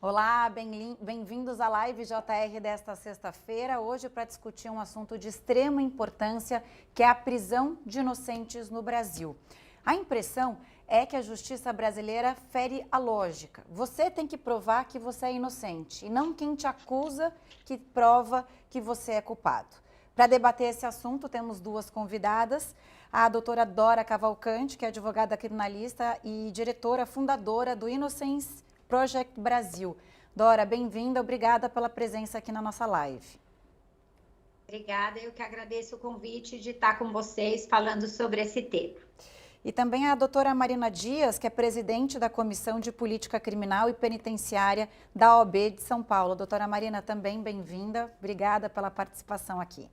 Olá, bem-vindos à live JR desta sexta-feira, hoje para discutir um assunto de extrema importância, que é a prisão de inocentes no Brasil. A impressão é que a justiça brasileira fere a lógica. Você tem que provar que você é inocente, e não quem te acusa que prova que você é culpado. Para debater esse assunto, temos duas convidadas, a doutora Dora Cavalcante, que é advogada criminalista e diretora fundadora do Innocence Project Brasil. Dora, bem-vinda, obrigada pela presença aqui na nossa live. Obrigada, eu que agradeço o convite de estar com vocês falando sobre esse tema. E também a doutora Marina Dias, que é presidente da Comissão de Política Criminal e Penitenciária da OAB de São Paulo. Doutora Marina, também bem-vinda, obrigada pela participação aqui.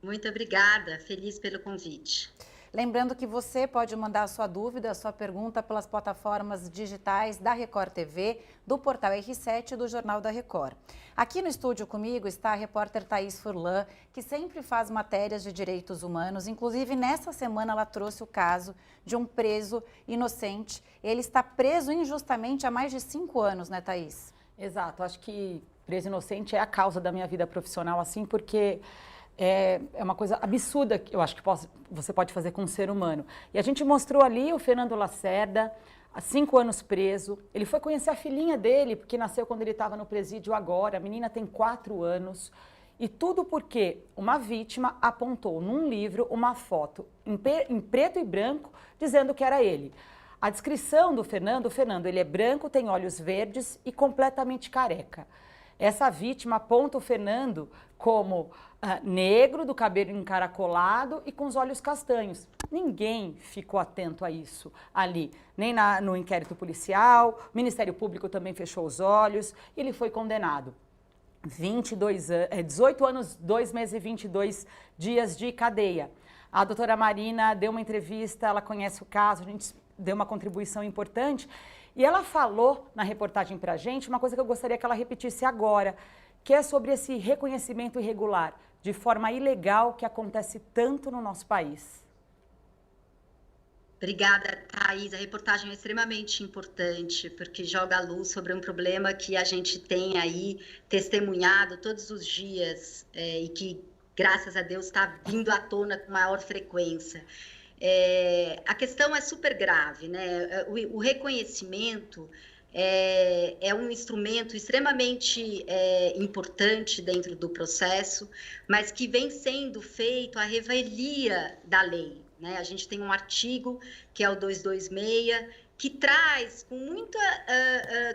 Muito obrigada, feliz pelo convite. Lembrando que você pode mandar a sua dúvida, a sua pergunta pelas plataformas digitais da Record TV, do Portal R7 e do Jornal da Record. Aqui no estúdio comigo está a repórter Thaís Furlan, que sempre faz matérias de direitos humanos. Inclusive, nessa semana ela trouxe o caso de um preso inocente. Ele está preso injustamente há mais de 5 anos, né, Thaís? Exato, acho que preso inocente é a causa da minha vida profissional, assim, porque é uma coisa absurda que eu acho que você pode fazer com um ser humano. E a gente mostrou ali o Fernando Lacerda, há 5 anos preso. Ele foi conhecer a filhinha dele, porque nasceu quando ele estava no presídio agora. A menina tem 4 anos. E tudo porque uma vítima apontou num livro uma foto em preto e branco, dizendo que era ele. A descrição do Fernando, ele é branco, tem olhos verdes e completamente careca. Essa vítima aponta o Fernando como negro, do cabelo encaracolado e com os olhos castanhos. Ninguém ficou atento a isso ali, nem no inquérito policial, o Ministério Público também fechou os olhos e ele foi condenado. 18 anos, 2 meses e 22 dias de cadeia. A doutora Marina deu uma entrevista, ela conhece o caso, a gente deu uma contribuição importante e ela falou na reportagem pra gente uma coisa que eu gostaria que ela repetisse agora, que é sobre esse reconhecimento irregular, de forma ilegal, que acontece tanto no nosso país. Obrigada, Thaís. A reportagem é extremamente importante, porque joga a luz sobre um problema que a gente tem aí testemunhado todos os dias e que, graças a Deus, está vindo à tona com maior frequência. A questão é super grave, né? O reconhecimento é um instrumento extremamente importante dentro do processo, mas que vem sendo feito à revelia da lei, né? A gente tem um artigo, que é o 226, que traz com muita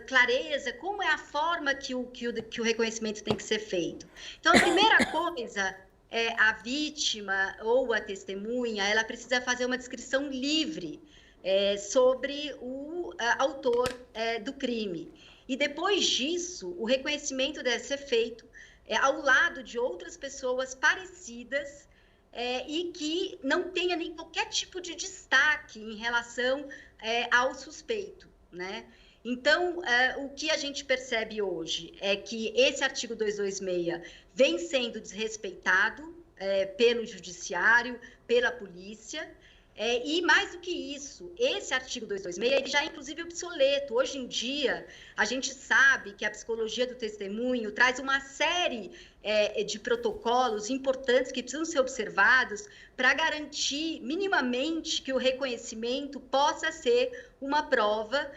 clareza como é a forma que o reconhecimento tem que ser feito. Então, a primeira coisa a vítima ou a testemunha, ela precisa fazer uma descrição livre sobre o autor do crime. E depois disso, o reconhecimento deve ser feito ao lado de outras pessoas parecidas e que não tenha nem qualquer tipo de destaque em relação ao suspeito, né? Então, o que a gente percebe hoje é que esse artigo 226 vem sendo desrespeitado pelo judiciário, pela polícia, e mais do que isso, esse artigo 226 ele já é inclusive obsoleto. Hoje em dia, a gente sabe que a psicologia do testemunho traz uma série de protocolos importantes que precisam ser observados para garantir minimamente que o reconhecimento possa ser uma prova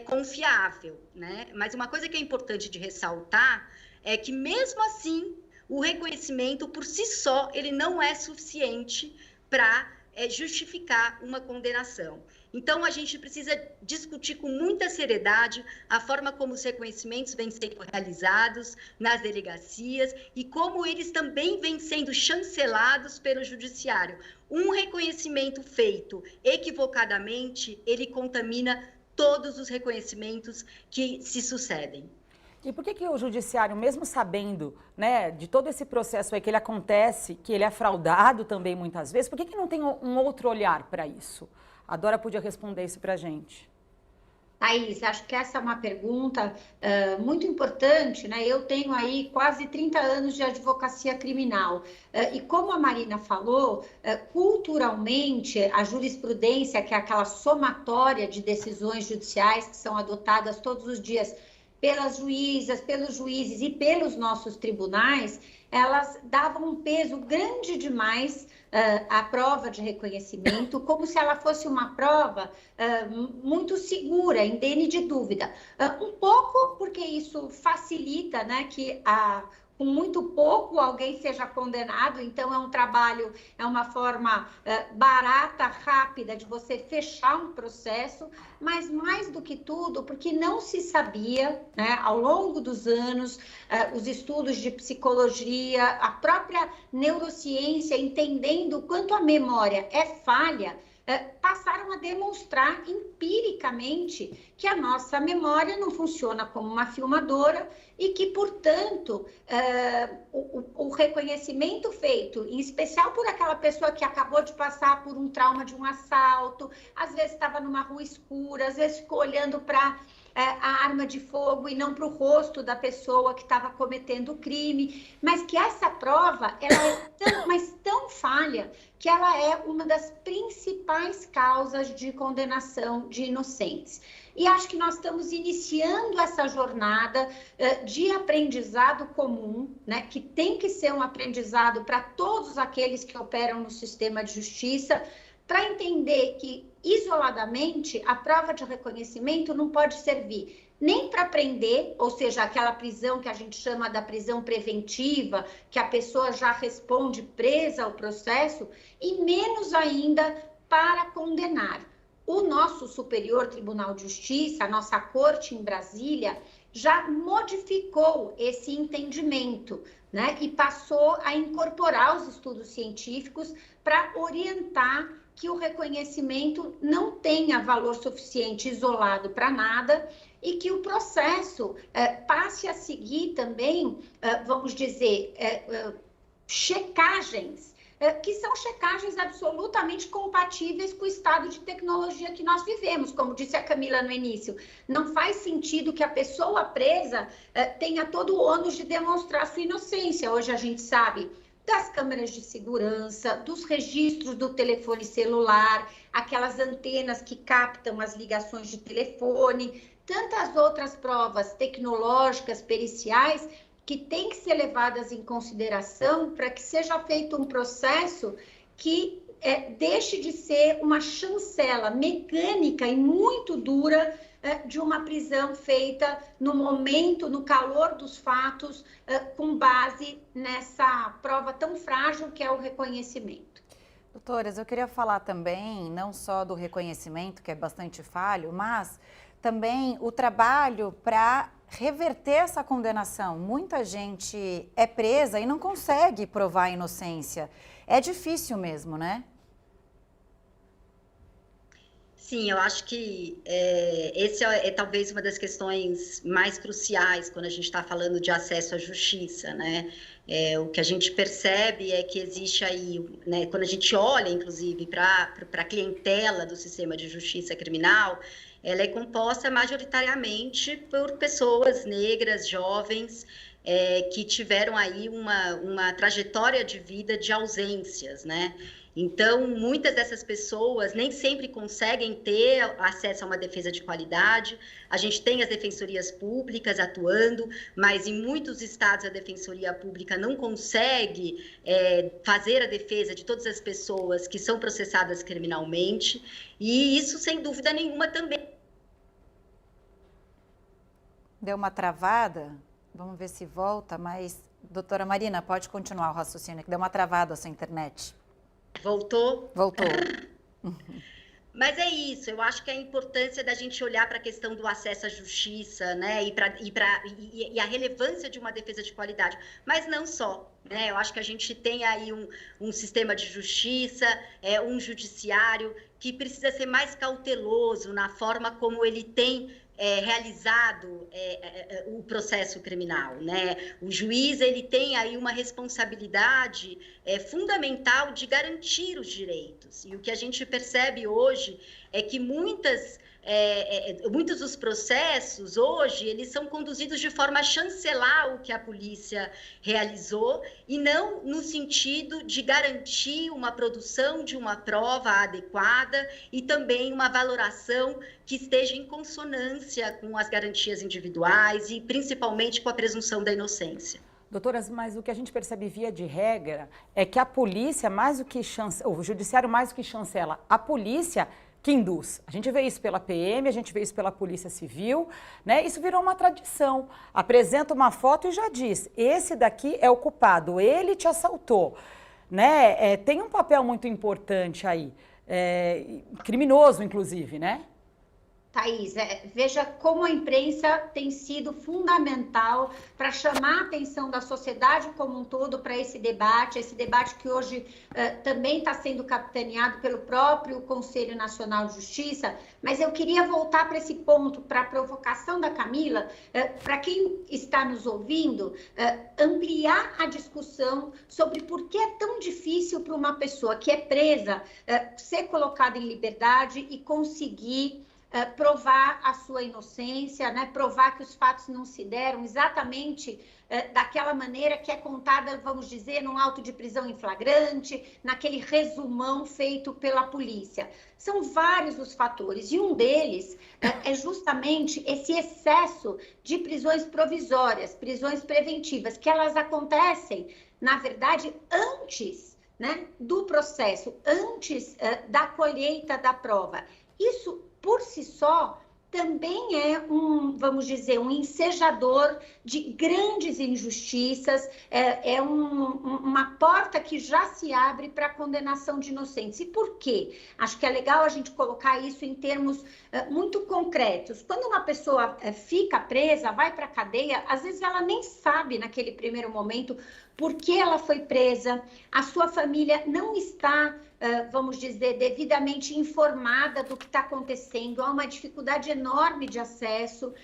confiável, né? Mas uma coisa que é importante de ressaltar é que, mesmo assim, o reconhecimento por si só ele não é suficiente para justificar uma condenação. Então, a gente precisa discutir com muita seriedade a forma como os reconhecimentos vêm sendo realizados nas delegacias e como eles também vêm sendo chancelados pelo judiciário. Um reconhecimento feito equivocadamente, ele contamina todos os reconhecimentos que se sucedem. E por que o judiciário, mesmo sabendo, né, de todo esse processo aí que ele acontece, que ele é fraudado também muitas vezes, por que não tem um outro olhar para isso? A Dora podia responder isso para a gente. Thaís, acho que essa é uma pergunta muito importante, né? Eu tenho aí quase 30 anos de advocacia criminal e como a Marina falou, culturalmente a jurisprudência, que é aquela somatória de decisões judiciais que são adotadas todos os dias pelas juízas, pelos juízes e pelos nossos tribunais, elas davam um peso grande demais à prova de reconhecimento, como se ela fosse uma prova muito segura, indene de dúvida. Um pouco porque isso facilita, né, que com muito pouco alguém seja condenado, então é um trabalho, é uma forma barata, rápida de você fechar um processo, mas mais do que tudo, porque não se sabia, né, ao longo dos anos, os estudos de psicologia, a própria neurociência, entendendo o quanto a memória é falha, passaram a demonstrar empiricamente que a nossa memória não funciona como uma filmadora e que, portanto, o reconhecimento feito, em especial por aquela pessoa que acabou de passar por um trauma de um assalto, às vezes estava numa rua escura, às vezes ficou olhando para a arma de fogo e não para o rosto da pessoa que estava cometendo o crime, mas que essa prova ela é tão falha que ela é uma das principais causas de condenação de inocentes. E acho que nós estamos iniciando essa jornada de aprendizado comum, né, que tem que ser um aprendizado para todos aqueles que operam no sistema de justiça, para entender que, isoladamente, a prova de reconhecimento não pode servir nem para prender, ou seja, aquela prisão que a gente chama da prisão preventiva, que a pessoa já responde presa ao processo, e menos ainda para condenar. O nosso Superior Tribunal de Justiça, a nossa corte em Brasília, já modificou esse entendimento, né, e passou a incorporar os estudos científicos para orientar que o reconhecimento não tenha valor suficiente isolado para nada e que o processo passe a seguir também, vamos dizer, checagens, que são checagens absolutamente compatíveis com o estado de tecnologia que nós vivemos. Como disse a Camila no início, não faz sentido que a pessoa presa tenha todo o ônus de demonstrar sua inocência. Hoje a gente sabe das câmeras de segurança, dos registros do telefone celular, aquelas antenas que captam as ligações de telefone, tantas outras provas tecnológicas, periciais, que têm que ser levadas em consideração para que seja feito um processo que deixe de ser uma chancela mecânica e muito dura de uma prisão feita no momento, no calor dos fatos, com base nessa prova tão frágil que é o reconhecimento. Doutoras, eu queria falar também, não só do reconhecimento, que é bastante falho, mas também o trabalho para reverter essa condenação. Muita gente é presa e não consegue provar a inocência. É difícil mesmo, né? Sim, eu acho que esse é talvez uma das questões mais cruciais quando a gente está falando de acesso à justiça, né? O que a gente percebe é que existe aí, né, quando a gente olha, inclusive, para a clientela do sistema de justiça criminal, ela é composta majoritariamente por pessoas negras, jovens, que tiveram aí uma trajetória de vida de ausências, né? Então, muitas dessas pessoas nem sempre conseguem ter acesso a uma defesa de qualidade. A gente tem as defensorias públicas atuando, mas em muitos estados a defensoria pública não consegue fazer a defesa de todas as pessoas que são processadas criminalmente. E isso, sem dúvida nenhuma, também. Deu uma travada? Vamos ver se volta, mas, doutora Marina, pode continuar o raciocínio, que deu uma travada a sua internet. Voltou? Voltou. Mas é isso, eu acho que a importância da gente olhar para a questão do acesso à justiça, né, e a relevância de uma defesa de qualidade, mas não só, né, eu acho que a gente tem aí um sistema de justiça, um judiciário que precisa ser mais cauteloso na forma como ele tem realizado o processo criminal, né? O juiz, ele tem aí uma responsabilidade fundamental de garantir os direitos. E o que a gente percebe hoje é que muitos dos processos hoje, eles são conduzidos de forma a chancelar o que a polícia realizou e não no sentido de garantir uma produção de uma prova adequada e também uma valoração que esteja em consonância consonância com as garantias individuais e principalmente com a presunção da inocência. Doutoras, mas o que a gente percebe via de regra é que a polícia, mais do que o judiciário mais do que chancela, a polícia que induz. A gente vê isso pela PM, a gente vê isso pela Polícia Civil, né? Isso virou uma tradição. Apresenta uma foto e já diz, esse daqui é o culpado, ele te assaltou, né? Tem um papel muito importante aí, criminoso inclusive, né? Thaís, veja como a imprensa tem sido fundamental para chamar a atenção da sociedade como um todo para esse debate que hoje também está sendo capitaneado pelo próprio Conselho Nacional de Justiça, mas eu queria voltar para esse ponto, para a provocação da Camila, para quem está nos ouvindo, ampliar a discussão sobre por que é tão difícil para uma pessoa que é presa ser colocada em liberdade e conseguir provar a sua inocência, né? Provar que os fatos não se deram exatamente daquela maneira que é contada, vamos dizer, num auto de prisão em flagrante, naquele resumão feito pela polícia. São vários os fatores, e um deles é justamente esse excesso de prisões provisórias, prisões preventivas, que elas acontecem, na verdade, antes, né, do processo, antes da colheita da prova. Isso por si só, também é vamos dizer, um ensejador de grandes injustiças, uma porta que já se abre para a condenação de inocentes. E por quê? Acho que é legal a gente colocar isso em termos muito concretos. Quando uma pessoa fica presa, vai para a cadeia, às vezes ela nem sabe naquele primeiro momento por que ela foi presa, a sua família não está, vamos dizer, devidamente informada do que está acontecendo, há uma dificuldade enorme de acesso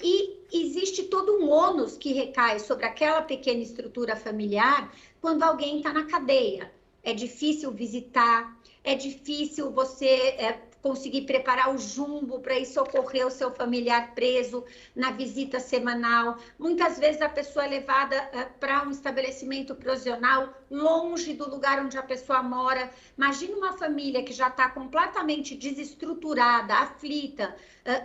e existe todo um ônus que recai sobre aquela pequena estrutura familiar quando alguém está na cadeia. É difícil visitar, é difícil você conseguir preparar o jumbo para ir socorrer o seu familiar preso na visita semanal. Muitas vezes a pessoa é levada para um estabelecimento prisional longe do lugar onde a pessoa mora. Imagina uma família que já está completamente desestruturada, aflita,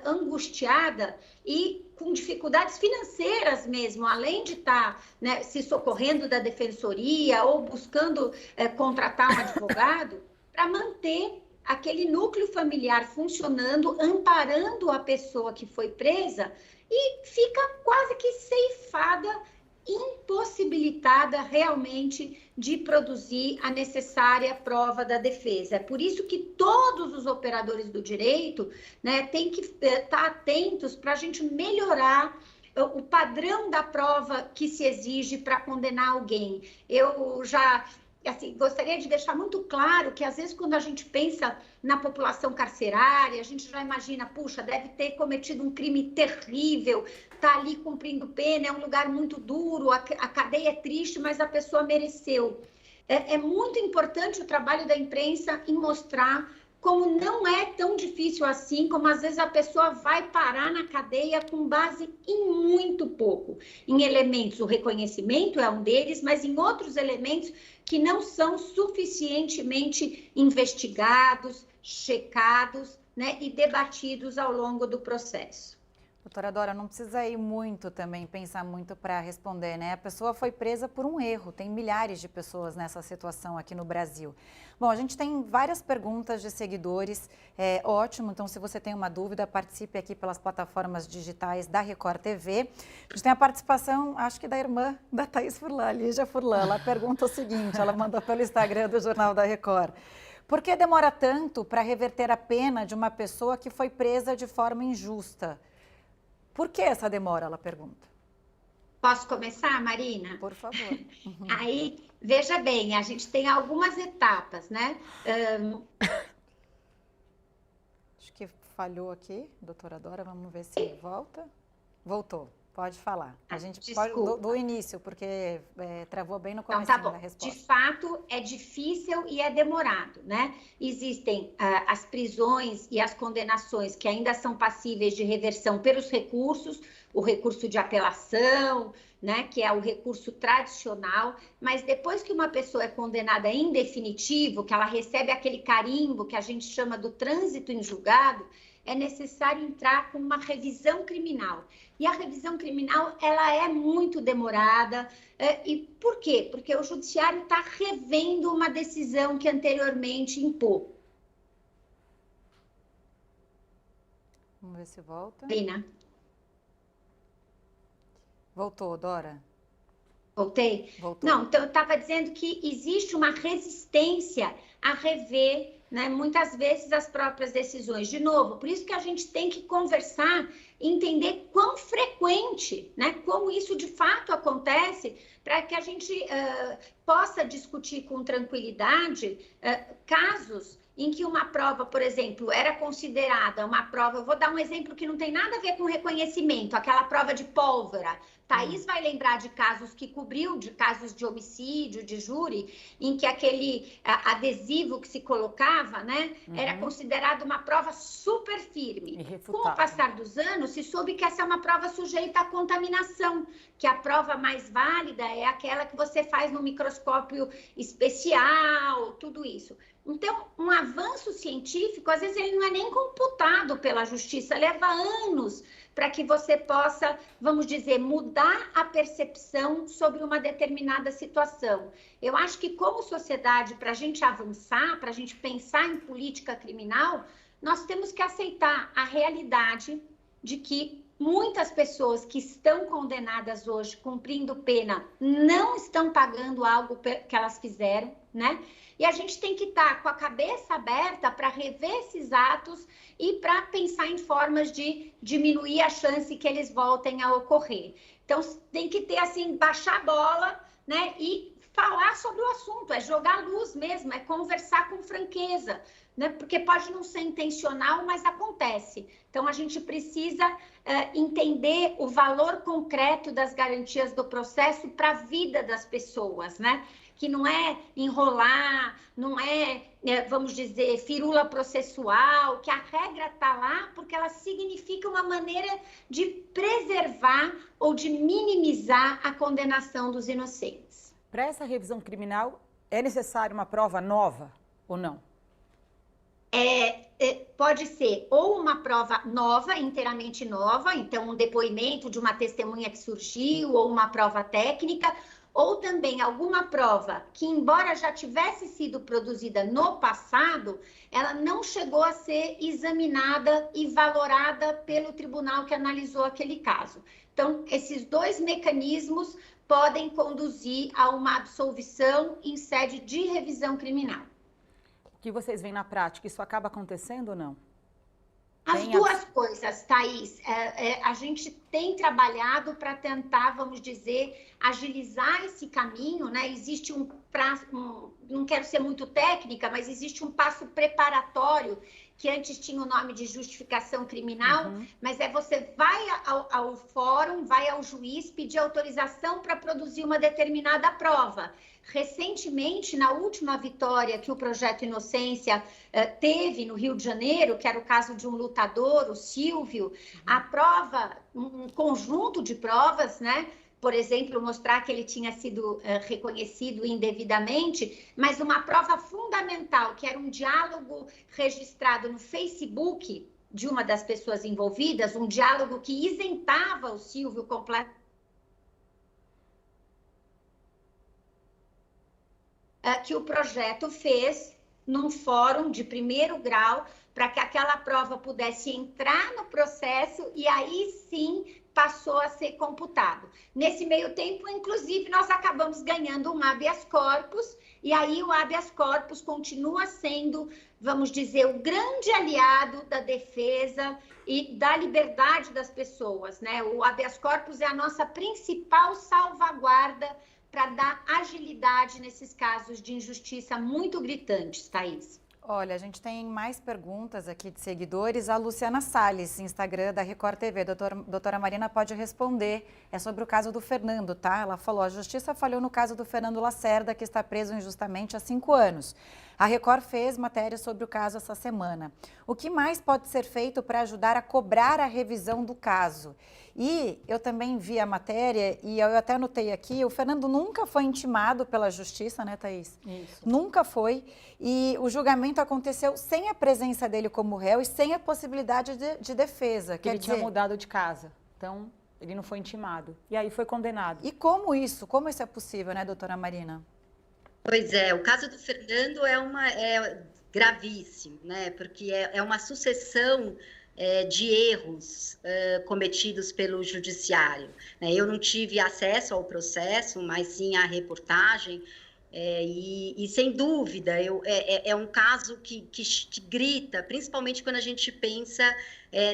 angustiada e com dificuldades financeiras mesmo, além de estar, né, se socorrendo da defensoria ou buscando contratar um advogado para manter aquele núcleo familiar funcionando, amparando a pessoa que foi presa e fica quase que ceifada, impossibilitada realmente de produzir a necessária prova da defesa. É por isso que todos os operadores do direito, né, têm que estar atentos para a gente melhorar o padrão da prova que se exige para condenar alguém. Eu já... Assim, gostaria de deixar muito claro que, às vezes, quando a gente pensa na população carcerária, a gente já imagina, puxa, deve ter cometido um crime terrível, está ali cumprindo pena, é um lugar muito duro, a cadeia é triste, mas a pessoa mereceu. É muito importante o trabalho da imprensa em mostrar como não é tão difícil assim, como às vezes a pessoa vai parar na cadeia com base em muito pouco. Em elementos, o reconhecimento é um deles, mas em outros elementos que não são suficientemente investigados, checados, né, e debatidos ao longo do processo. Doutora Dora, não precisa ir muito também, pensar muito para responder, né? A pessoa foi presa por um erro, tem milhares de pessoas nessa situação aqui no Brasil. Bom, a gente tem várias perguntas de seguidores, ótimo, então se você tem uma dúvida, participe aqui pelas plataformas digitais da Record TV. A gente tem a participação, acho que da irmã da Thaís Furlan, Lígia Furlan, ela pergunta o seguinte, ela mandou pelo Instagram do Jornal da Record. Por que demora tanto para reverter a pena de uma pessoa que foi presa de forma injusta? Por que essa demora, ela pergunta? Posso começar, Marina? Por favor. Uhum. Aí, veja bem, a gente tem algumas etapas, né? Acho que falhou aqui, doutora Dora, vamos ver se volta. Voltou, pode falar. A gente pode do início, porque travou bem no começo da resposta. De fato, é difícil e é demorado, né? Existem as prisões e as condenações que ainda são passíveis de reversão pelos recursos, o recurso de apelação, né, que é o recurso tradicional, mas depois que uma pessoa é condenada em definitivo, que ela recebe aquele carimbo que a gente chama do trânsito em julgado, é necessário entrar com uma revisão criminal. E a revisão criminal, ela é muito demorada. E por quê? Porque o judiciário está revendo uma decisão que anteriormente impôs. Vamos ver se volta. Rina, Voltou, Dora? voltei? Voltou. Não, então eu estava dizendo que existe uma resistência a rever, né, muitas vezes as próprias decisões. De novo, por isso que a gente tem que conversar, entender quão frequente, né, como isso de fato acontece, para que a gente possa discutir com tranquilidade casos em que uma prova, por exemplo, era considerada uma prova, eu vou dar um exemplo que não tem nada a ver com reconhecimento, aquela prova de pólvora. Thaís vai lembrar de casos que cobriu, de casos de homicídio, de júri, em que aquele adesivo que se colocava, né, era considerado uma prova super firme. Com o passar dos anos, se soube que essa é uma prova sujeita à contaminação, que a prova mais válida é aquela que você faz no microscópio especial, tudo isso. Então, um avanço científico, às vezes, ele não é nem computado pela justiça, leva anos para que você possa, vamos dizer, mudar a percepção sobre uma determinada situação. Eu acho que, como sociedade, para a gente avançar, para a gente pensar em política criminal, nós temos que aceitar a realidade de que muitas pessoas que estão condenadas hoje, cumprindo pena, não estão pagando algo que elas fizeram, né? E a gente tem que estar com a cabeça aberta para rever esses atos e para pensar em formas de diminuir a chance que eles voltem a ocorrer. Então, tem que ter, assim, baixar a bola, né? E falar sobre o assunto, é jogar luz mesmo, é conversar com franqueza, né? Porque pode não ser intencional, mas acontece. Então, a gente precisa entender o valor concreto das garantias do processo para a vida das pessoas, né? Que não é enrolar, não é, vamos dizer, firula processual, que a regra está lá porque ela significa uma maneira de preservar ou de minimizar a condenação dos inocentes. Para essa revisão criminal, é necessária uma prova nova ou não? Pode ser ou uma prova nova, inteiramente nova, então um depoimento de uma testemunha que surgiu, ou uma prova técnica, ou também alguma prova que, embora já tivesse sido produzida no passado, ela não chegou a ser examinada e valorada pelo tribunal que analisou aquele caso. Então, esses dois mecanismos podem conduzir a uma absolvição em sede de revisão criminal. O que vocês veem na prática, isso acaba acontecendo ou não? As duas coisas, Thaís. A gente tem trabalhado para tentar, vamos dizer, agilizar esse caminho, né? Existe um prazo, não quero ser muito técnica, mas existe um passo preparatório que antes tinha o nome de justificação criminal, mas você vai ao fórum, vai ao juiz pedir autorização para produzir uma determinada prova. Recentemente, na última vitória que o Projeto Inocência teve no Rio de Janeiro, que era o caso de um lutador, o Silvio, a prova, um conjunto de provas, né? Por exemplo, mostrar que ele tinha sido reconhecido indevidamente, mas uma prova fundamental, que era um diálogo registrado no Facebook de uma das pessoas envolvidas, um diálogo que isentava o Silvio completamente, que o projeto fez num fórum de primeiro grau para que aquela prova pudesse entrar no processo e aí sim passou a ser computado. Nesse meio tempo, inclusive, nós acabamos ganhando um habeas corpus e aí o habeas corpus continua sendo, vamos dizer, o grande aliado da defesa e da liberdade das pessoas, né? O habeas corpus é a nossa principal salvaguarda para dar agilidade nesses casos de injustiça muito gritantes, Thaís. Olha, a gente tem mais perguntas aqui de seguidores. A Luciana Salles, Instagram da Record TV. Doutora Marina pode responder. É sobre o caso do Fernando, tá? Ela falou, a justiça falhou no caso do Fernando Lacerda, que está preso injustamente há 5 anos. A Record fez matéria sobre o caso essa semana. O que mais pode ser feito para ajudar a cobrar a revisão do caso? E eu também vi a matéria e eu até anotei aqui, o Fernando nunca foi intimado pela justiça, né, Thaís? Isso. Nunca foi. E o julgamento aconteceu sem a presença dele como réu e sem a possibilidade de defesa. Ele tinha mudado de casa, então ele não foi intimado. E aí foi condenado. E como isso é possível, né, doutora Marina? Pois é, o caso do Fernando é gravíssimo, né? Porque é uma sucessão de erros cometidos pelo judiciário. Eu não tive acesso ao processo, mas sim à reportagem, e sem dúvida é um caso que grita, principalmente quando a gente pensa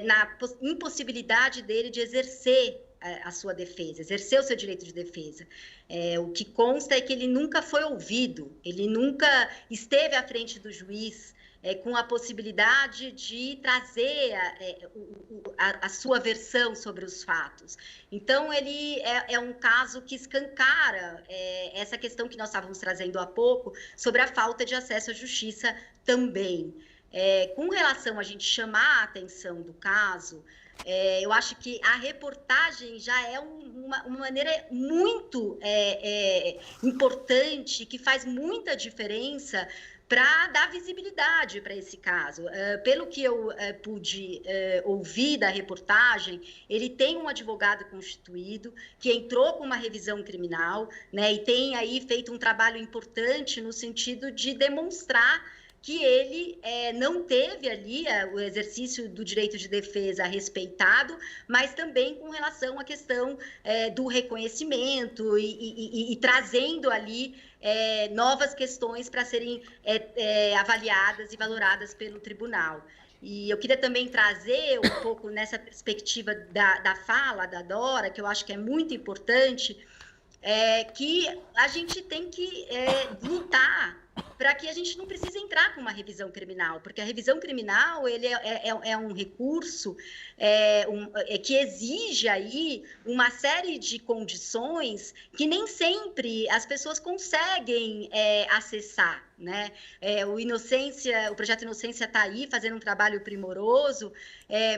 na impossibilidade dele de exercer a sua defesa, exercer o seu direito de defesa. O que consta é que ele nunca foi ouvido, ele nunca esteve à frente do juiz com a possibilidade de trazer a sua versão sobre os fatos. Então, ele é um caso que escancara essa questão que nós estávamos trazendo há pouco sobre a falta de acesso à justiça também. Com relação a gente chamar a atenção do caso, eu acho que a reportagem já é uma maneira muito importante, que faz muita diferença para dar visibilidade para esse caso. Pelo que eu pude ouvir da reportagem, ele tem um advogado constituído que entrou com uma revisão criminal, né, e tem aí feito um trabalho importante no sentido de demonstrar que ele não teve ali o exercício do direito de defesa respeitado, mas também com relação à questão do reconhecimento e trazendo ali novas questões para serem avaliadas e valoradas pelo tribunal. E eu queria também trazer um pouco nessa perspectiva da fala da Dora, que eu acho que é muito importante, que a gente tem que lutar para que a gente não precise entrar com uma revisão criminal, porque a revisão criminal ele é um recurso que exige aí uma série de condições que nem sempre as pessoas conseguem acessar, né? O projeto Inocência está aí fazendo um trabalho primoroso,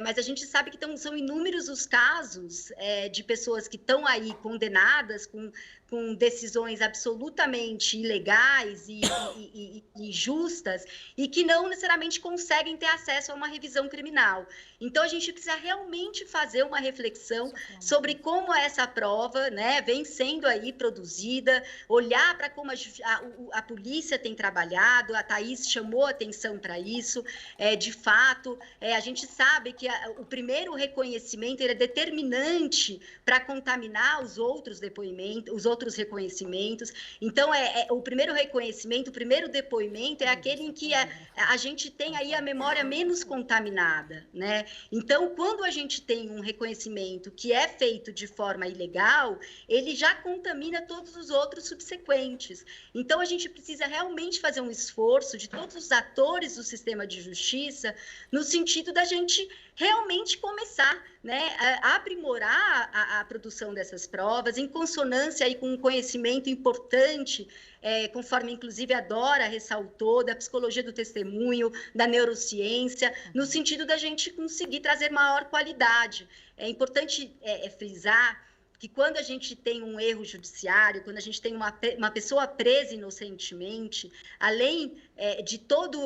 mas a gente sabe que são inúmeros os casos de pessoas que estão aí condenadas com decisões absolutamente ilegais e injustas e que não necessariamente conseguem ter acesso a uma revisão criminal. Então, a gente precisa realmente fazer uma reflexão sobre como essa prova, né, vem sendo aí produzida, olhar para como a polícia tem trabalhado, a Thaís chamou atenção para isso. De fato, a gente sabe que o primeiro reconhecimento ele é determinante para contaminar os outros depoimentos, os outros reconhecimentos. Então, o primeiro reconhecimento, o primeiro depoimento é aquele em que a gente tem aí a memória menos contaminada, né? Então, quando a gente tem um reconhecimento que é feito de forma ilegal, ele já contamina todos os outros subsequentes. Então, a gente precisa realmente fazer um esforço de todos os atores do sistema de justiça no sentido da gente realmente começar, né, a aprimorar a produção dessas provas, em consonância aí com um conhecimento importante, conforme inclusive a Dora ressaltou, da psicologia do testemunho, da neurociência, no sentido da gente conseguir trazer maior qualidade. É importante frisar que quando a gente tem um erro judiciário, quando a gente tem uma pessoa presa inocentemente, além de todo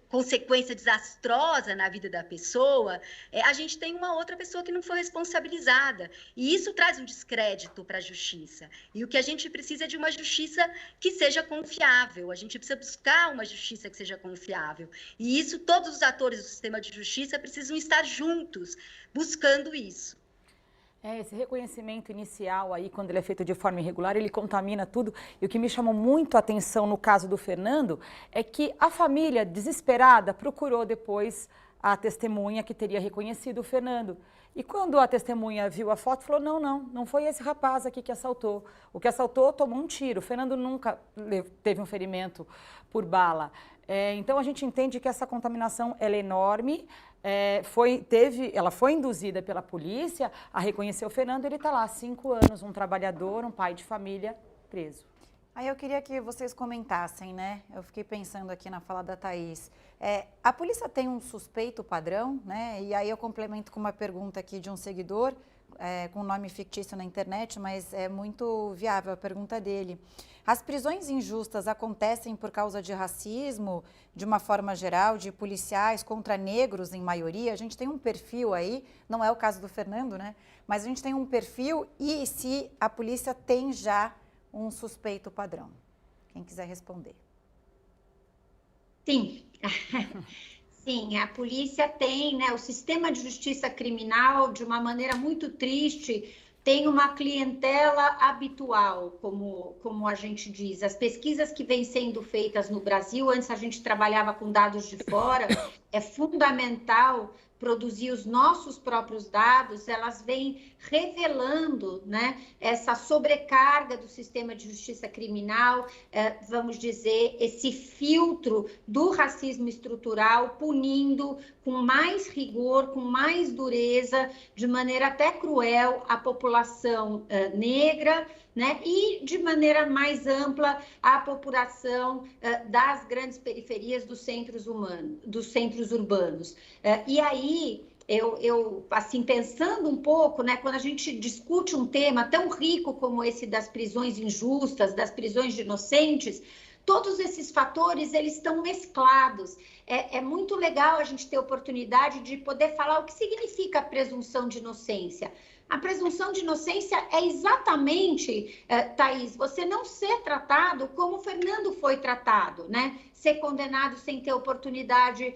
consequência desastrosa na vida da pessoa, a gente tem uma outra pessoa que não foi responsabilizada. E isso traz um descrédito para a justiça. E o que a gente precisa é de uma justiça que seja confiável. A gente precisa buscar uma justiça que seja confiável. E isso, todos os atores do sistema de justiça precisam estar juntos, buscando isso. Esse reconhecimento inicial aí, quando ele é feito de forma irregular, ele contamina tudo. E o que me chamou muito a atenção no caso do Fernando é que a família, desesperada, procurou depois a testemunha que teria reconhecido o Fernando. E quando a testemunha viu a foto, falou, não foi esse rapaz aqui que assaltou. O que assaltou tomou um tiro. O Fernando nunca teve um ferimento por bala. Então, a gente entende que essa contaminação ela é enorme. Ela foi induzida pela polícia a reconhecer o Fernando. Ele está lá há 5 anos, um trabalhador, um pai de família, preso. Aí eu queria que vocês comentassem, né? Eu fiquei pensando aqui na fala da Thaís. A polícia tem um suspeito padrão, né? E aí eu complemento com uma pergunta aqui de um seguidor, com nome fictício na internet, mas é muito viável a pergunta dele. As prisões injustas acontecem por causa de racismo, de uma forma geral, de policiais contra negros em maioria? A gente tem um perfil aí, não é o caso do Fernando, né? Mas a gente tem um perfil e se a polícia tem já um suspeito padrão? Quem quiser responder. Sim. Sim, a polícia tem, né? O sistema de justiça criminal, de uma maneira muito triste, tem uma clientela habitual, como a gente diz. As pesquisas que vêm sendo feitas no Brasil, antes a gente trabalhava com dados de fora, é fundamental produzir os nossos próprios dados, elas vêm revelando, né, essa sobrecarga do sistema de justiça criminal, vamos dizer, esse filtro do racismo estrutural, punindo com mais rigor, com mais dureza, de maneira até cruel, a população negra, né, e de maneira mais ampla a população das grandes periferias dos centros urbanos. E aí, eu assim, pensando um pouco, né, quando a gente discute um tema tão rico como esse das prisões injustas, das prisões de inocentes, todos esses fatores, eles estão mesclados. É muito legal a gente ter a oportunidade de poder falar o que significa a presunção de inocência. A presunção de inocência é exatamente, Thaís, você não ser tratado como o Fernando foi tratado, né? Ser condenado sem ter oportunidade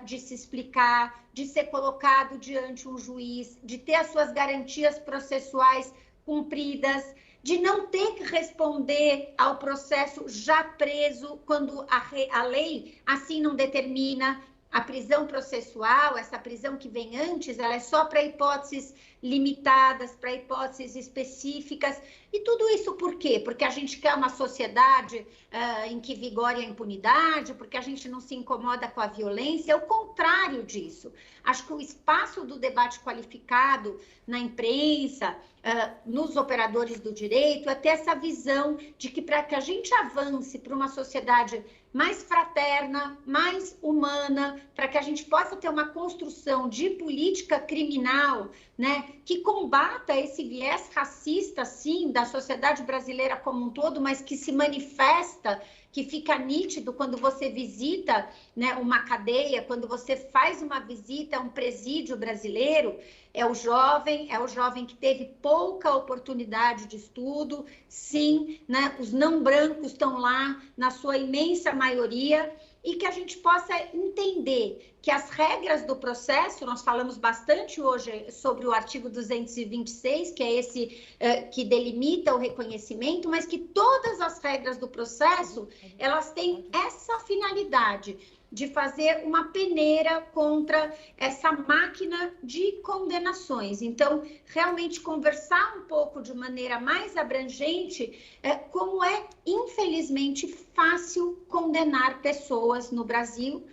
de se explicar, de ser colocado diante um juiz, de ter as suas garantias processuais cumpridas, de não ter que responder ao processo já preso quando a lei assim não determina. A prisão processual, essa prisão que vem antes, ela é só para hipóteses limitadas, para hipóteses específicas. E tudo isso por quê? Porque a gente quer uma sociedade em que vigore a impunidade, porque a gente não se incomoda com a violência. É o contrário disso. Acho que o espaço do debate qualificado na imprensa, nos operadores do direito, é ter essa visão de que para que a gente avance para uma sociedade mais fraterna, mais humana, para que a gente possa ter uma construção de política criminal, né, que combata esse viés racista, sim, da sociedade brasileira como um todo, mas que se manifesta, que fica nítido quando você visita, né, uma cadeia, quando você faz uma visita a um presídio brasileiro. É o jovem que teve pouca oportunidade de estudo, sim, né? Os não brancos estão lá, na sua imensa maioria, e que a gente possa entender que as regras do processo, nós falamos bastante hoje sobre o artigo 226, que é esse que delimita o reconhecimento, mas que todas as regras do processo, elas têm essa finalidade de fazer uma peneira contra essa máquina de condenações. Então, realmente conversar um pouco de maneira mais abrangente como é, infelizmente, fácil condenar pessoas no Brasil,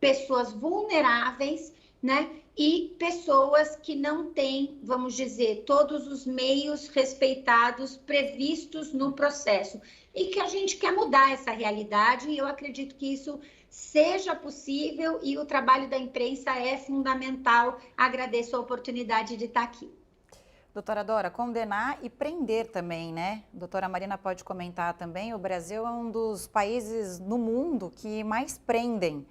pessoas vulneráveis, né? E pessoas que não têm, vamos dizer, todos os meios respeitados, previstos no processo. E que a gente quer mudar essa realidade, e eu acredito que isso seja possível, e o trabalho da imprensa é fundamental. Agradeço a oportunidade de estar aqui. Doutora Dora, condenar e prender também, né? Doutora Marina pode comentar também, o Brasil é um dos países no mundo que mais prendem.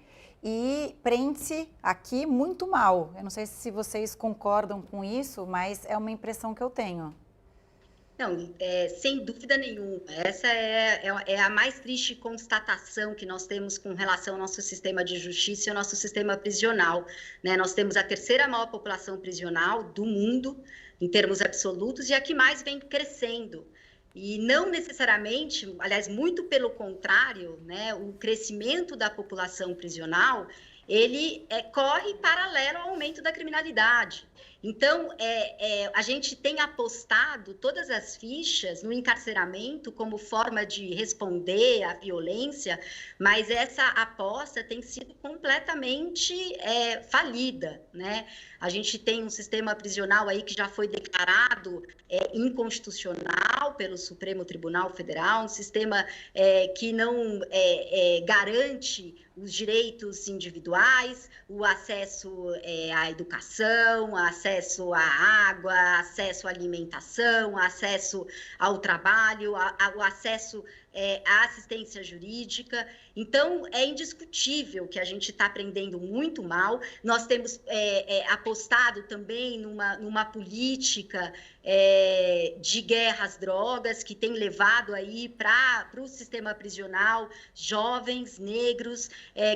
E prende-se aqui muito mal. Eu não sei se vocês concordam com isso, mas é uma impressão que eu tenho. Não, sem dúvida nenhuma. Essa é a mais triste constatação que nós temos com relação ao nosso sistema de justiça e ao nosso sistema prisional, né? Nós temos a terceira maior população prisional do mundo, em termos absolutos, e a que mais vem crescendo. E não necessariamente, aliás, muito pelo contrário, né? O crescimento da população prisional, ele corre paralelo ao aumento da criminalidade. Então, a gente tem apostado todas as fichas no encarceramento como forma de responder à violência, mas essa aposta tem sido completamente falida, né? A gente tem um sistema prisional aí que já foi declarado inconstitucional pelo Supremo Tribunal Federal, um sistema que não garante os direitos individuais, o acesso à educação, acesso à água, acesso à alimentação, acesso ao trabalho, o acesso à assistência jurídica. Então, é indiscutível que a gente está aprendendo muito mal. Nós temos apostado também numa política de guerra às drogas, que tem levado aí para o sistema prisional jovens negros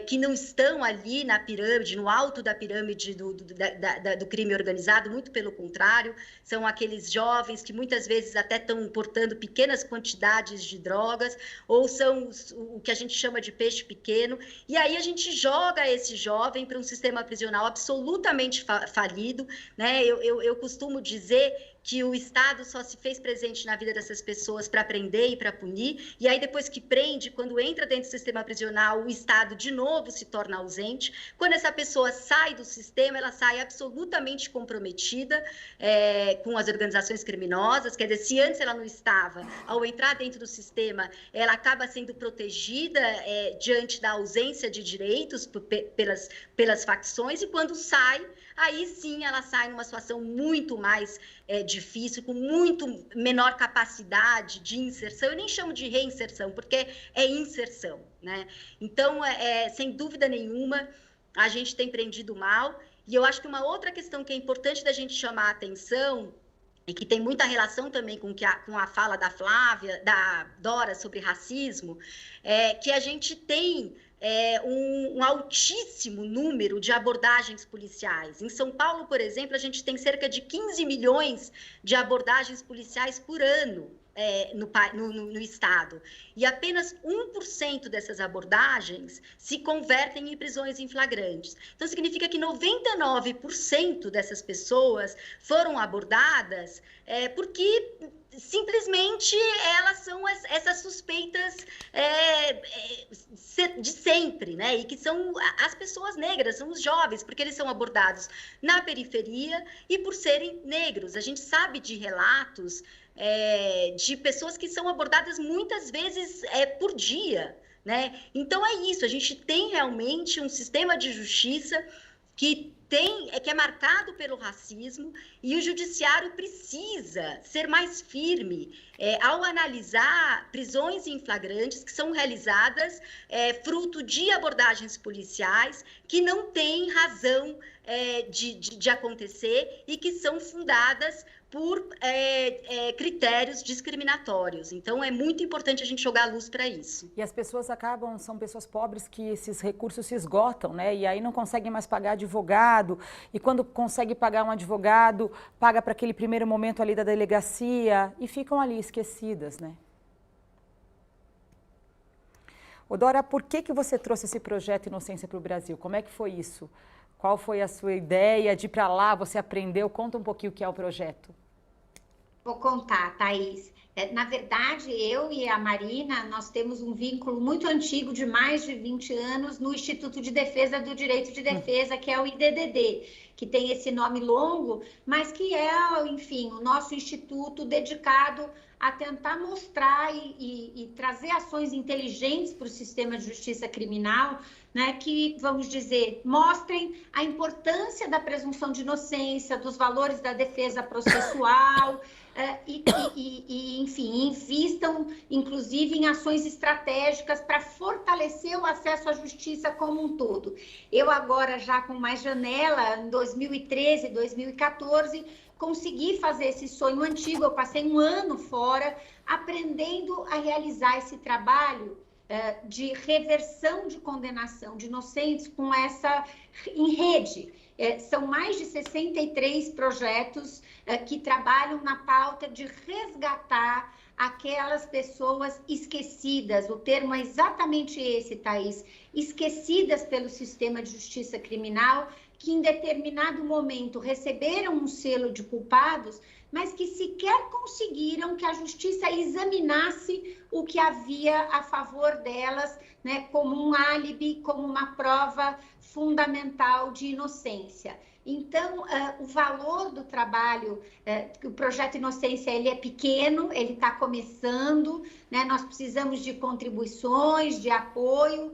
que não estão ali na pirâmide, no alto da pirâmide do crime organizado, muito pelo contrário, são aqueles jovens que muitas vezes até estão portando pequenas quantidades de drogas, ou são o que a gente chama de peixe pequeno, e aí a gente joga esse jovem para um sistema prisional absolutamente falido, né? Eu costumo dizer que o Estado só se fez presente na vida dessas pessoas para prender e para punir, e aí depois que prende, quando entra dentro do sistema prisional, o Estado de novo se torna ausente. Quando essa pessoa sai do sistema, ela sai absolutamente comprometida com as organizações criminosas, quer dizer, se antes ela não estava, ao entrar dentro do sistema, ela acaba sendo protegida diante da ausência de direitos pelas facções, e quando sai, aí sim ela sai numa situação muito mais difícil, com muito menor capacidade de inserção. Eu nem chamo de reinserção, porque é inserção, né? Então, sem dúvida nenhuma, a gente tem prendido mal. E eu acho que uma outra questão que é importante da gente chamar a atenção, e que tem muita relação também com a fala da Flávia, da Dora sobre racismo, é que a gente tem um altíssimo número de abordagens policiais. Em São Paulo, por exemplo, a gente tem cerca de 15 milhões de abordagens policiais por ano no Estado. E apenas 1% dessas abordagens se convertem em prisões em flagrantes. Então, significa que 99% dessas pessoas foram abordadas porque simplesmente elas são essas suspeitas de sempre, né? E que são as pessoas negras, são os jovens, porque eles são abordados na periferia e por serem negros. A gente sabe de relatos de pessoas que são abordadas muitas vezes por dia, né? Então é isso, a gente tem realmente um sistema de justiça que é marcado pelo racismo, e o judiciário precisa ser mais firme ao analisar prisões em flagrantes que são realizadas fruto de abordagens policiais que não têm razão de acontecer e que são fundadas por critérios discriminatórios. Então, é muito importante a gente jogar a luz para isso. E as pessoas são pessoas pobres que esses recursos se esgotam, né? E aí não conseguem mais pagar advogado, e quando consegue pagar um advogado, paga para aquele primeiro momento ali da delegacia, e ficam ali esquecidas, né? Ô Dora, por que você trouxe esse projeto Inocência para o Brasil? Como é que foi isso? Qual foi a sua ideia de ir para lá? Você aprendeu? Conta um pouquinho o que é o projeto. Vou contar, Thaís. Na verdade, eu e a Marina, nós temos um vínculo muito antigo de mais de 20 anos no Instituto de Defesa do Direito de Defesa, que é o IDDD, que tem esse nome longo, mas que é, enfim, o nosso instituto dedicado a tentar mostrar e trazer ações inteligentes para o sistema de justiça criminal, né, que, vamos dizer, mostrem a importância da presunção de inocência, dos valores da defesa processual, enfim, invistam, inclusive, em ações estratégicas para fortalecer o acesso à justiça como um todo. Eu agora, já com mais janela, em 2013, 2014, consegui fazer esse sonho antigo. Eu passei um ano fora, aprendendo a realizar esse trabalho de reversão de condenação de inocentes em rede. São mais de 63 projetos que trabalham na pauta de resgatar aquelas pessoas esquecidas, o termo é exatamente esse, Thaís, esquecidas pelo sistema de justiça criminal, que em determinado momento receberam um selo de culpados, mas que sequer conseguiram que a justiça examinasse o que havia a favor delas, né, como um álibi, como uma prova fundamental de inocência. Então, o valor do trabalho, o Projeto Inocência, ele é pequeno, ele está começando, né? Nós precisamos de contribuições, de apoio,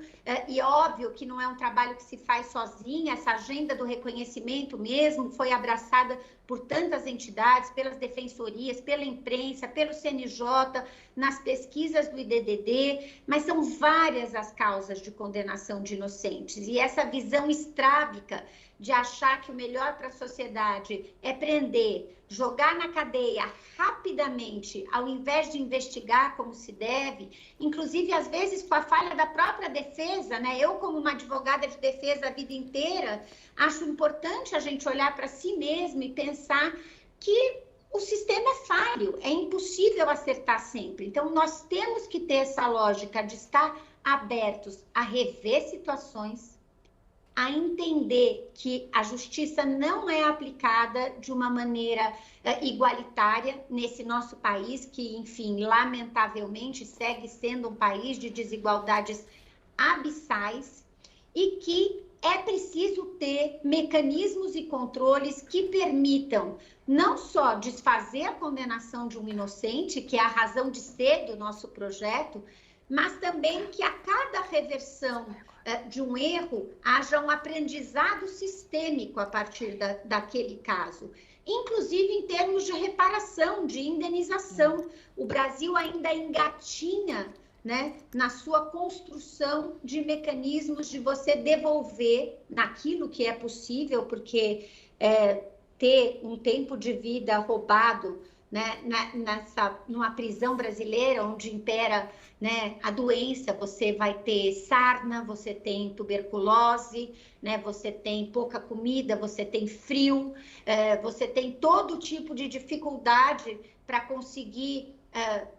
e óbvio que não é um trabalho que se faz sozinha, essa agenda do reconhecimento mesmo foi abraçada por tantas entidades, pelas defensorias, pela imprensa, pelo CNJ, nas pesquisas do IDDD, mas são várias as causas de condenação de inocentes, e essa visão estrábica de achar que o melhor para a sociedade é prender, jogar na cadeia rapidamente, ao invés de investigar como se deve, inclusive às vezes com a falha da própria defesa, né? Eu, como uma advogada de defesa a vida inteira, acho importante a gente olhar para si mesmo e pensar que o sistema é falho, é impossível acertar sempre. Então, nós temos que ter essa lógica de estar abertos a rever situações, a entender que a justiça não é aplicada de uma maneira igualitária nesse nosso país, que, enfim, lamentavelmente segue sendo um país de desigualdades abissais, e que é preciso ter mecanismos e controles que permitam não só desfazer a condenação de um inocente, que é a razão de ser do nosso projeto, mas também que a cada reversão de um erro haja um aprendizado sistêmico a partir daquele caso, inclusive em termos de reparação, de indenização. O Brasil ainda engatinha, né, na sua construção de mecanismos de você devolver naquilo que é possível, porque ter um tempo de vida roubado, né, numa prisão brasileira, onde impera, né, a doença, você vai ter sarna, você tem tuberculose, né, você tem pouca comida, você tem frio, você tem todo tipo de dificuldade para conseguir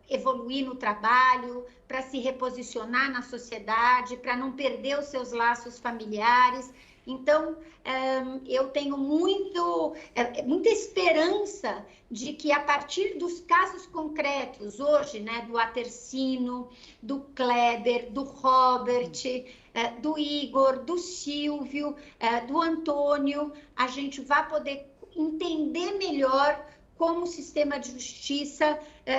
evoluir no trabalho, para se reposicionar na sociedade, para não perder os seus laços familiares. Então, eu tenho muita esperança de que, a partir dos casos concretos, hoje, né, do Atercino, do Kleber, do Robert, do Igor, do Silvio, do Antônio, a gente vai poder entender melhor como o sistema de justiça,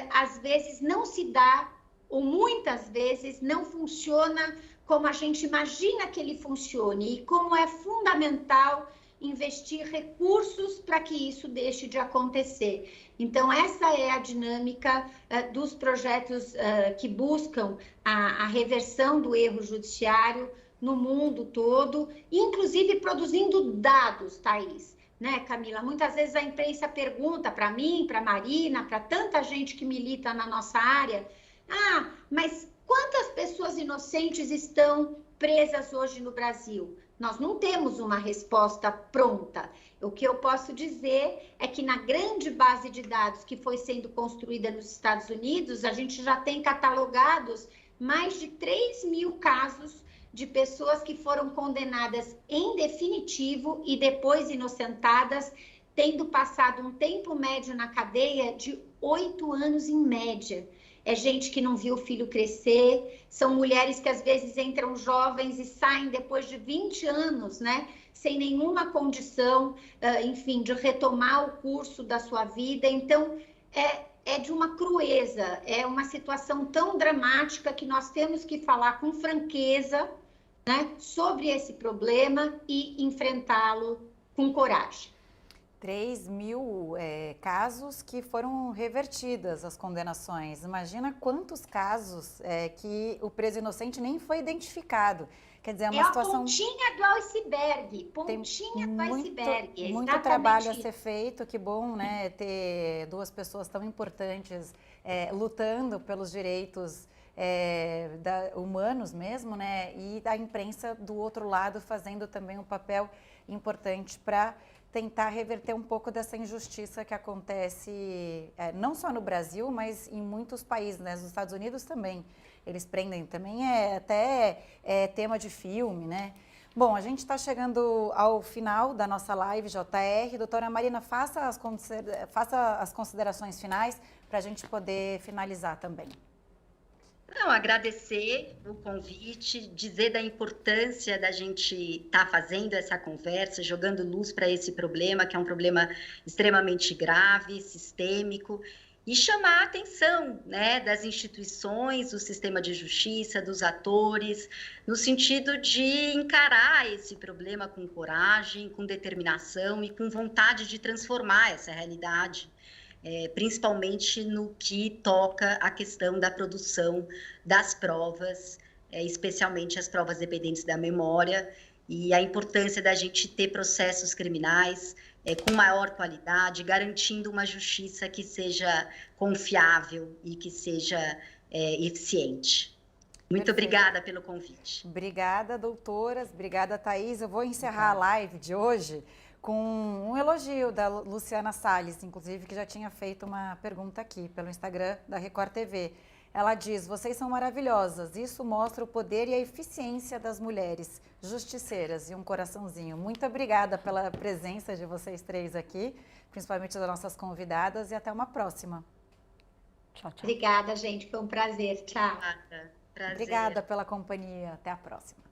às vezes, não se dá, ou muitas vezes não funciona como a gente imagina que ele funcione, e como é fundamental investir recursos para que isso deixe de acontecer. Então, essa é a dinâmica dos projetos que buscam a reversão do erro judiciário no mundo todo, inclusive produzindo dados, Thaís. Né, Camila? Muitas vezes a imprensa pergunta para mim, para a Marina, para tanta gente que milita na nossa área, mas quantas pessoas inocentes estão presas hoje no Brasil? Nós não temos uma resposta pronta. O que eu posso dizer é que, na grande base de dados que foi sendo construída nos Estados Unidos, a gente já tem catalogados mais de 3.000 casos de pessoas que foram condenadas em definitivo e depois inocentadas, tendo passado um tempo médio na cadeia de 8 anos em média. É gente que não viu o filho crescer, são mulheres que às vezes entram jovens e saem depois de 20 anos, né? Sem nenhuma condição, enfim, de retomar o curso da sua vida. Então, é de uma crueza, é uma situação tão dramática que nós temos que falar com franqueza, né, sobre esse problema e enfrentá-lo com coragem. 3.000 casos que foram revertidas as condenações. Imagina quantos casos que o preso inocente nem foi identificado. Quer dizer, é uma situação... a pontinha do iceberg, do iceberg. Muito trabalho a ser feito, que bom, né, ter duas pessoas tão importantes lutando pelos direitos humanos mesmo, né, e a imprensa do outro lado fazendo também um papel importante para tentar reverter um pouco dessa injustiça que acontece não só no Brasil, mas em muitos países, né? Nos Estados Unidos também. Eles prendem também, até tema de filme, né? Bom, a gente está chegando ao final da nossa live, JR. Doutora Marina, faça as considerações finais para a gente poder finalizar também. Não, agradecer o convite, dizer da importância da gente estar fazendo essa conversa, jogando luz para esse problema, que é um problema extremamente grave, sistêmico, e chamar a atenção, né, das instituições, do sistema de justiça, dos atores, no sentido de encarar esse problema com coragem, com determinação e com vontade de transformar essa realidade. Principalmente no que toca à questão da produção das provas, especialmente as provas dependentes da memória, e a importância da gente ter processos criminais com maior qualidade, garantindo uma justiça que seja confiável e que seja eficiente. Muito obrigada pelo convite. Obrigada, doutoras. Obrigada, Thaís. Eu vou encerrar a live de hoje com um elogio da Luciana Salles, inclusive, que já tinha feito uma pergunta aqui pelo Instagram da Record TV. Ela diz: vocês são maravilhosas, isso mostra o poder e a eficiência das mulheres justiceiras, e um coraçãozinho. Muito obrigada pela presença de vocês três aqui, principalmente das nossas convidadas, e até uma próxima. Tchau, tchau. Obrigada, gente, foi um prazer. Tchau. Prazer. Obrigada pela companhia, até a próxima.